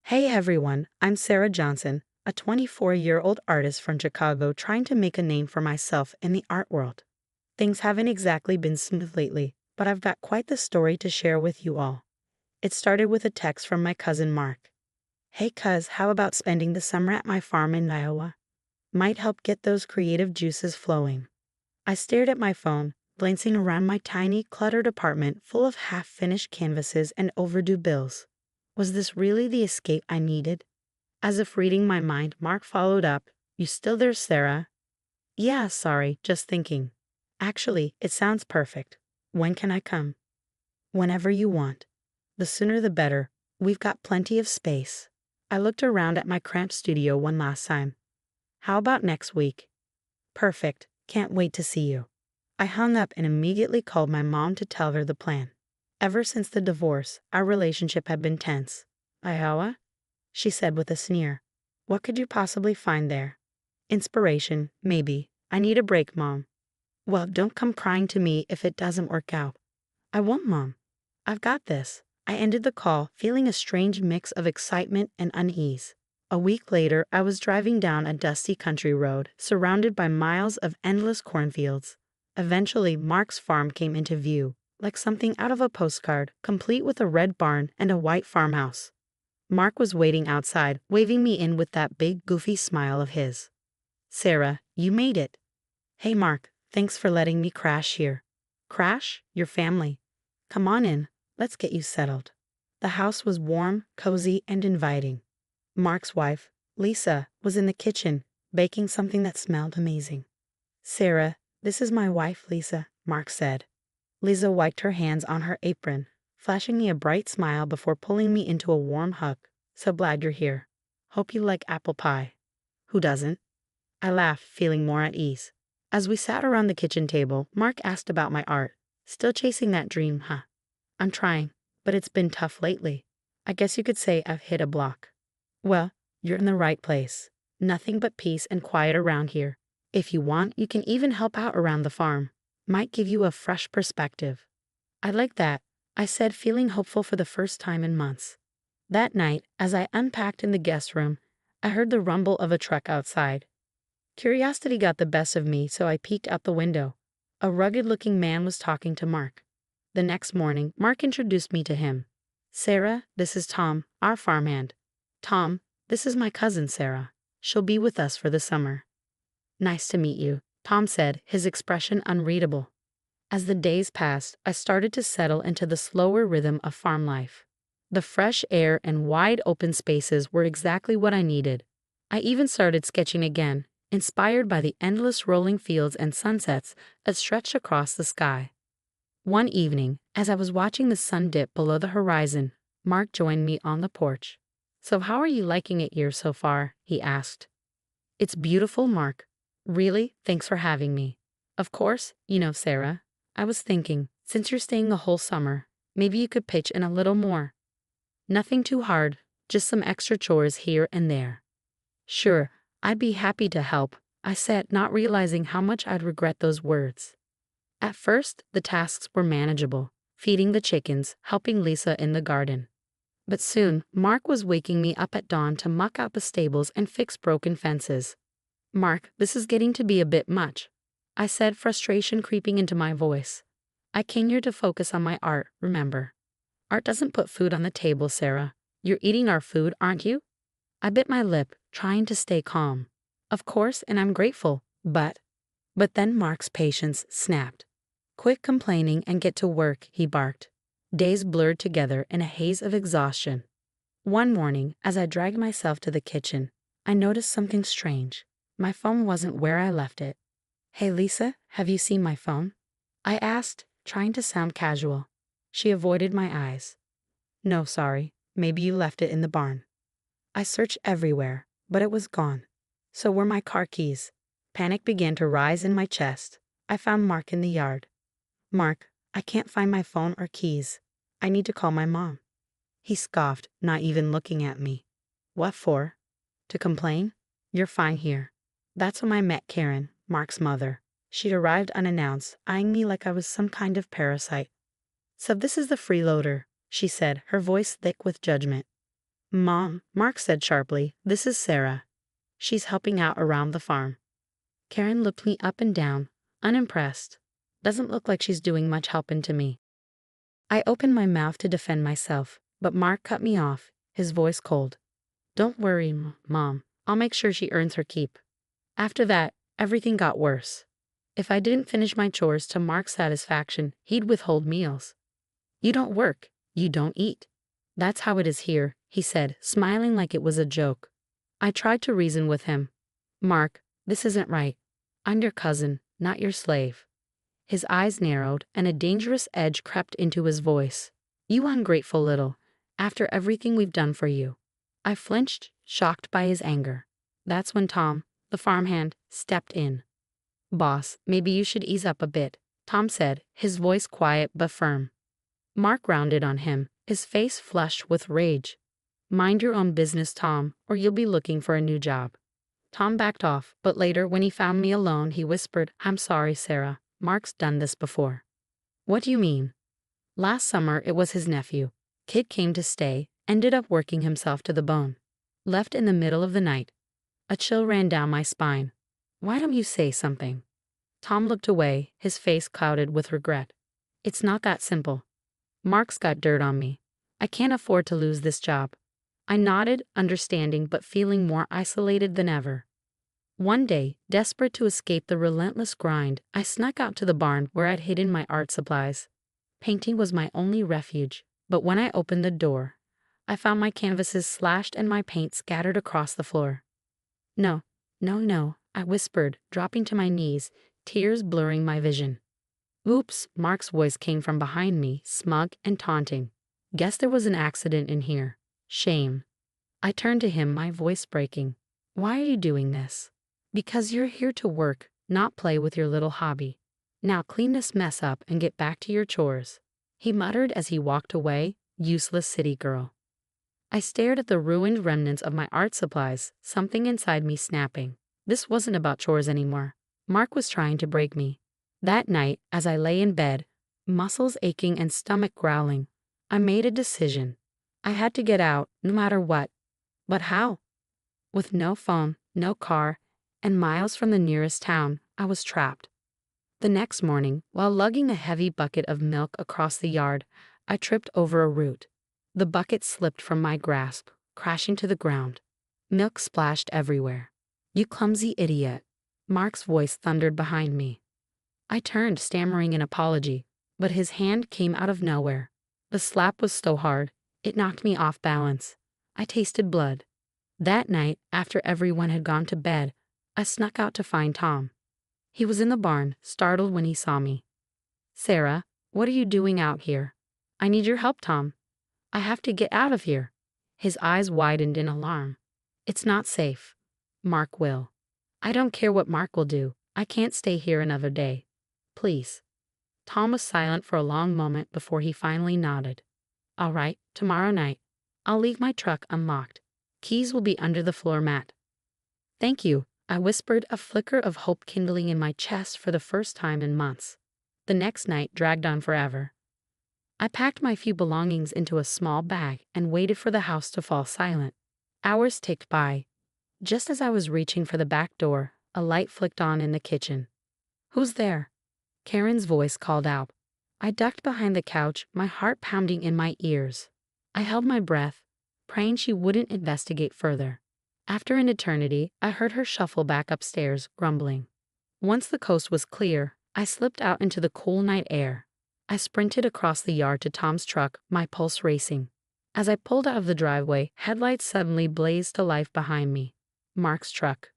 Hey everyone, I'm Sarah Johnson, a 24-year-old artist from Chicago trying to make a name for myself in the art world. Things haven't exactly been smooth lately, but I've got quite the story to share with you all. It started with a text from my cousin Mark. Hey cuz, how about spending the summer at my farm in Iowa? Might help get those creative juices flowing. I stared at my phone, glancing around my tiny, cluttered apartment full of half-finished canvases and overdue bills. Was this really the escape I needed? As if reading my mind, Mark followed up, "You still there, Sarah?" "Yeah, sorry, just thinking." "Actually, it sounds perfect. When can I come?" "Whenever you want. The sooner the better. We've got plenty of space." I looked around at my cramped studio one last time. "How about next week?" "Perfect. Can't wait to see you." I hung up and immediately called my mom to tell her the plan. Ever since the divorce, our relationship had been tense. "Iowa?" she said with a sneer. "What could you possibly find there?" "Inspiration, maybe. I need a break, Mom." "Well, don't come crying to me if it doesn't work out." "I won't, Mom. I've got this." I ended the call, feeling a strange mix of excitement and unease. A week later, I was driving down a dusty country road, surrounded by miles of endless cornfields. Eventually, Mark's farm came into view, like something out of a postcard, complete with a red barn and a white farmhouse. Mark was waiting outside, waving me in with that big, goofy smile of his. "Sarah, you made it." "Hey, Mark, thanks for letting me crash here." "Crash? Your family. Come on in, let's get you settled." The house was warm, cozy, and inviting. Mark's wife, Lisa, was in the kitchen, baking something that smelled amazing. "Sarah, this is my wife, Lisa," Mark said. Lisa wiped her hands on her apron, flashing me a bright smile before pulling me into a warm hug. "So glad you're here. Hope you like apple pie." "Who doesn't?" I laughed, feeling more at ease. As we sat around the kitchen table, Mark asked about my art. "Still chasing that dream, huh?" "I'm trying, but it's been tough lately. I guess you could say I've hit a block." "Well, you're in the right place. Nothing but peace and quiet around here. If you want, you can even help out around the farm. Might give you a fresh perspective." "I like that," I said, feeling hopeful for the first time in months. That night, as I unpacked in the guest room, I heard the rumble of a truck outside. Curiosity got the best of me, so I peeked out the window. A rugged-looking man was talking to Mark. The next morning, Mark introduced me to him. "Sarah, this is Tom, our farmhand. Tom, this is my cousin Sarah. She'll be with us for the summer." "Nice to meet you," Tom said, his expression unreadable. As the days passed, I started to settle into the slower rhythm of farm life. The fresh air and wide open spaces were exactly what I needed. I even started sketching again, inspired by the endless rolling fields and sunsets that stretched across the sky. One evening, as I was watching the sun dip below the horizon, Mark joined me on the porch. "So how are you liking it here so far?" he asked. "It's beautiful, Mark. Really, thanks for having me. Of course, Sarah, I was thinking, since you're staying the whole summer, maybe you could pitch in a little more. Nothing too hard, just some extra chores here and there." "Sure, I'd be happy to help," I said, not realizing how much I'd regret those words. At first, the tasks were manageable, feeding the chickens, helping Lisa in the garden. But soon, Mark was waking me up at dawn to muck out the stables and fix broken fences. "Mark, this is getting to be a bit much," I said, frustration creeping into my voice. "I came here to focus on my art, remember. Art doesn't put food on the table, Sarah. You're eating our food, aren't you?" I bit my lip, trying to stay calm. "Of course, and I'm grateful, but..." But then Mark's patience snapped. "Quit complaining and get to work," he barked. Days blurred together in a haze of exhaustion. One morning, as I dragged myself to the kitchen, I noticed something strange. My phone wasn't where I left it. "Hey Lisa, have you seen my phone?" I asked, trying to sound casual. She avoided my eyes. "No, sorry. Maybe you left it in the barn." I searched everywhere, but it was gone. So were my car keys. Panic began to rise in my chest. I found Mark in the yard. "Mark, I can't find my phone or keys. I need to call my mom." He scoffed, not even looking at me. "What for? To complain? You're fine here." That's when I met Karen, Mark's mother. She'd arrived unannounced, eyeing me like I was some kind of parasite. "So this is the freeloader," she said, her voice thick with judgment. Mom, Mark said sharply, this is Sarah. She's helping out around the farm. Karen looked me up and down, unimpressed. Doesn't look like she's doing much helping to me. I opened my mouth to defend myself, but Mark cut me off, his voice cold. Don't worry, Mom. I'll make sure she earns her keep. After that, everything got worse. If I didn't finish my chores to Mark's satisfaction, he'd withhold meals. You don't work, you don't eat. That's how it is here, he said, smiling like it was a joke. I tried to reason with him. Mark, this isn't right. I'm your cousin, not your slave. His eyes narrowed, and a dangerous edge crept into his voice. You ungrateful little, after everything we've done for you. I flinched, shocked by his anger. That's when Tom, the farmhand, stepped in. Boss, maybe you should ease up a bit, Tom said, his voice quiet but firm. Mark rounded on him, his face flushed with rage. Mind your own business, Tom, or you'll be looking for a new job. Tom backed off, but later when he found me alone, he whispered, I'm sorry, Sarah. Mark's done this before. What do you mean? Last summer, it was his nephew. Kid came to stay, ended up working himself to the bone. Left in the middle of the night. A chill ran down my spine. Why don't you say something? Tom looked away, his face clouded with regret. It's not that simple. Mark's got dirt on me. I can't afford to lose this job. I nodded, understanding but feeling more isolated than ever. One day, desperate to escape the relentless grind, I snuck out to the barn where I'd hidden my art supplies. Painting was my only refuge, but when I opened the door, I found my canvases slashed and my paint scattered across the floor. No, I whispered, dropping to my knees, tears blurring my vision. Oops, Mark's voice came from behind me, smug and taunting. Guess there was an accident in here. Shame. I turned to him, my voice breaking. Why are you doing this? Because you're here to work, not play with your little hobby. Now clean this mess up and get back to your chores. He muttered as he walked away, useless city girl. I stared at the ruined remnants of my art supplies, something inside me snapping. This wasn't about chores anymore. Mark was trying to break me. That night, as I lay in bed, muscles aching and stomach growling, I made a decision. I had to get out, no matter what. But how? With no phone, no car, and miles from the nearest town, I was trapped. The next morning, while lugging a heavy bucket of milk across the yard, I tripped over a root. The bucket slipped from my grasp, crashing to the ground. Milk splashed everywhere. You clumsy idiot. Mark's voice thundered behind me. I turned, stammering an apology, but his hand came out of nowhere. The slap was so hard, it knocked me off balance. I tasted blood. That night, after everyone had gone to bed, I snuck out to find Tom. He was in the barn, startled when he saw me. Sarah, what are you doing out here? I need your help, Tom. I have to get out of here. His eyes widened in alarm. It's not safe. Mark will. I don't care what Mark will do. I can't stay here another day. Please. Tom was silent for a long moment before he finally nodded. All right, tomorrow night. I'll leave my truck unlocked. Keys will be under the floor mat. Thank you, I whispered, a flicker of hope kindling in my chest for the first time in months. The next night dragged on forever. I packed my few belongings into a small bag and waited for the house to fall silent. Hours ticked by. Just as I was reaching for the back door, a light flicked on in the kitchen. Who's there? Karen's voice called out. I ducked behind the couch, my heart pounding in my ears. I held my breath, praying she wouldn't investigate further. After an eternity, I heard her shuffle back upstairs, grumbling. Once the coast was clear, I slipped out into the cool night air. I sprinted across the yard to Tom's truck, my pulse racing. As I pulled out of the driveway, headlights suddenly blazed to life behind me. Mark's truck.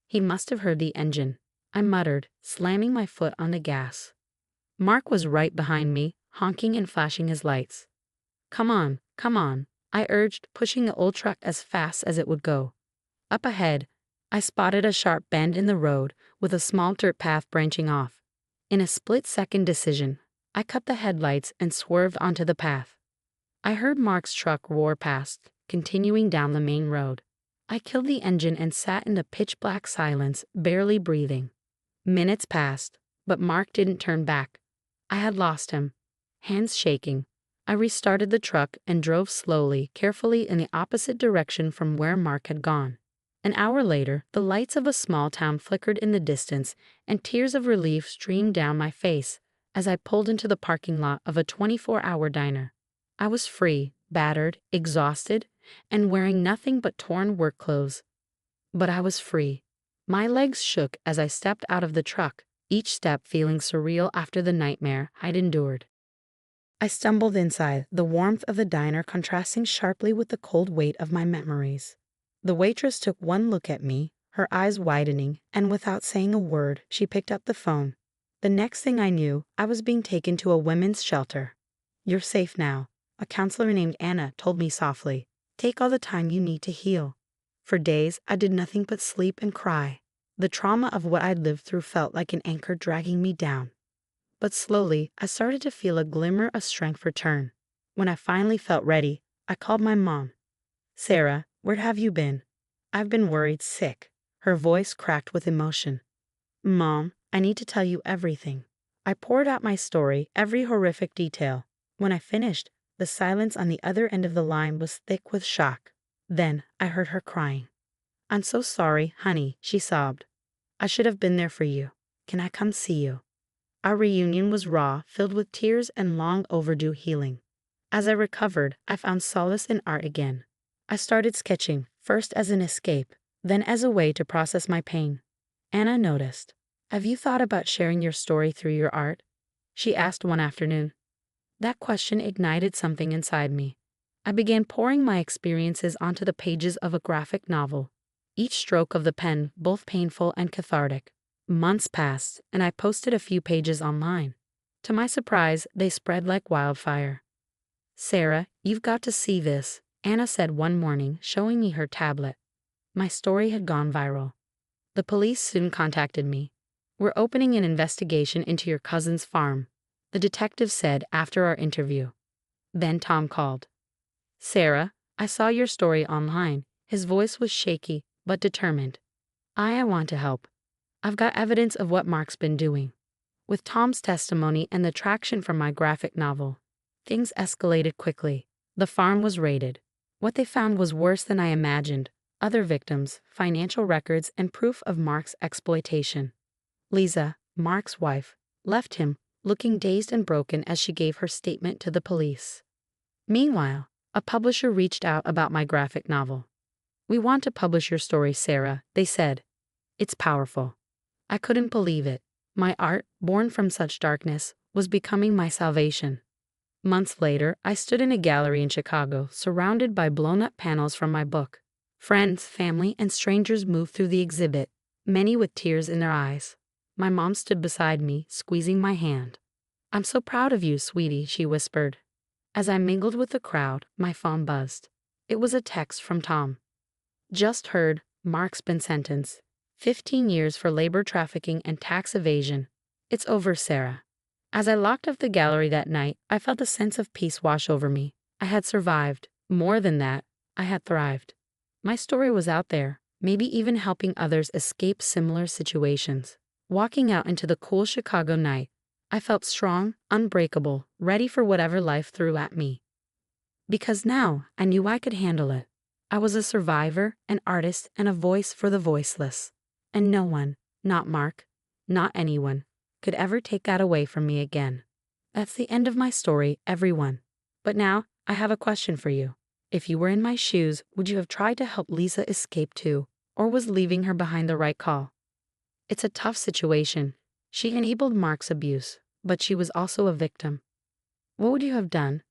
He must have heard the engine, I muttered, slamming my foot on the gas. Mark was right behind me, honking and flashing his lights. Come on, I urged, pushing the old truck as fast as it would go. Up ahead, I spotted a sharp bend in the road with a small dirt path branching off. In a split-second decision, I cut the headlights and swerved onto the path. I heard Mark's truck roar past, continuing down the main road. I killed the engine and sat in the pitch-black silence, barely breathing. Minutes passed, but Mark didn't turn back. I had lost him. Hands shaking, I restarted the truck and drove slowly, carefully in the opposite direction from where Mark had gone. An hour later, the lights of a small town flickered in the distance, and tears of relief streamed down my face as I pulled into the parking lot of a 24-hour diner. I was free, battered, exhausted, and wearing nothing but torn work clothes. But I was free. My legs shook as I stepped out of the truck, each step feeling surreal after the nightmare I'd endured. I stumbled inside, the warmth of the diner contrasting sharply with the cold weight of my memories. The waitress took one look at me, her eyes widening, and without saying a word, she picked up the phone. The next thing I knew, I was being taken to a women's shelter. "You're safe now," a counselor named Anna told me softly. "Take all the time you need to heal." For days, I did nothing but sleep and cry. The trauma of what I'd lived through felt like an anchor dragging me down. But slowly, I started to feel a glimmer of strength return. When I finally felt ready, I called my mom. "Sarah, where have you been?" "I've been worried sick." Her voice cracked with emotion. "Mom, I need to tell you everything." I poured out my story, every horrific detail. When I finished, the silence on the other end of the line was thick with shock. Then, I heard her crying. "I'm so sorry, honey," she sobbed. "I should have been there for you. Can I come see you?" Our reunion was raw, filled with tears and long overdue healing. As I recovered, I found solace in art again. I started sketching, first as an escape, then as a way to process my pain. Anna noticed. "Have you thought about sharing your story through your art?" she asked one afternoon. That question ignited something inside me. I began pouring my experiences onto the pages of a graphic novel, each stroke of the pen both painful and cathartic. Months passed, and I posted a few pages online. To my surprise, they spread like wildfire. "Sarah, you've got to see this," Anna said one morning, showing me her tablet. My story had gone viral. "The police soon contacted me. We're opening an investigation into your cousin's farm," the detective said after our interview. Then Tom called. "Sarah, I saw your story online." His voice was shaky, but determined. I want to help. I've got evidence of what Mark's been doing." With Tom's testimony and the traction from my graphic novel, things escalated quickly. The farm was raided. What they found was worse than I imagined. Other victims, financial records, and proof of Mark's exploitation. Lisa, Mark's wife, left him, looking dazed and broken as she gave her statement to the police. Meanwhile, a publisher reached out about my graphic novel. "We want to publish your story, Sarah," they said. "It's powerful." I couldn't believe it. My art, born from such darkness, was becoming my salvation. Months later, I stood in a gallery in Chicago, surrounded by blown-up panels from my book. Friends, family, and strangers moved through the exhibit, many with tears in their eyes. My mom stood beside me, squeezing my hand. "I'm so proud of you, sweetie," she whispered. As I mingled with the crowd, my phone buzzed. It was a text from Tom. "Just heard, Mark's been sentenced. 15 years for labor trafficking and tax evasion. It's over, Sarah." As I locked up the gallery that night, I felt a sense of peace wash over me. I had survived. More than that, I had thrived. My story was out there, maybe even helping others escape similar situations. Walking out into the cool Chicago night, I felt strong, unbreakable, ready for whatever life threw at me. Because now, I knew I could handle it. I was a survivor, an artist, and a voice for the voiceless. And no one, not Mark, not anyone, could ever take that away from me again. That's the end of my story, everyone. But now, I have a question for you. If you were in my shoes, would you have tried to help Lisa escape too, or was leaving her behind the right call? It's a tough situation. She enabled Mark's abuse, but she was also a victim. What would you have done?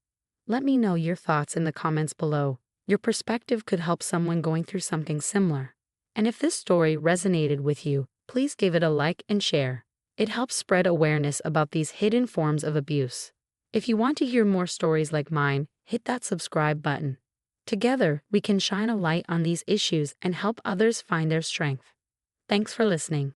Let me know your thoughts in the comments below. Your perspective could help someone going through something similar. And if this story resonated with you, please give it a like and share. It helps spread awareness about these hidden forms of abuse. If you want to hear more stories like mine, hit that subscribe button. Together, we can shine a light on these issues and help others find their strength. Thanks for listening.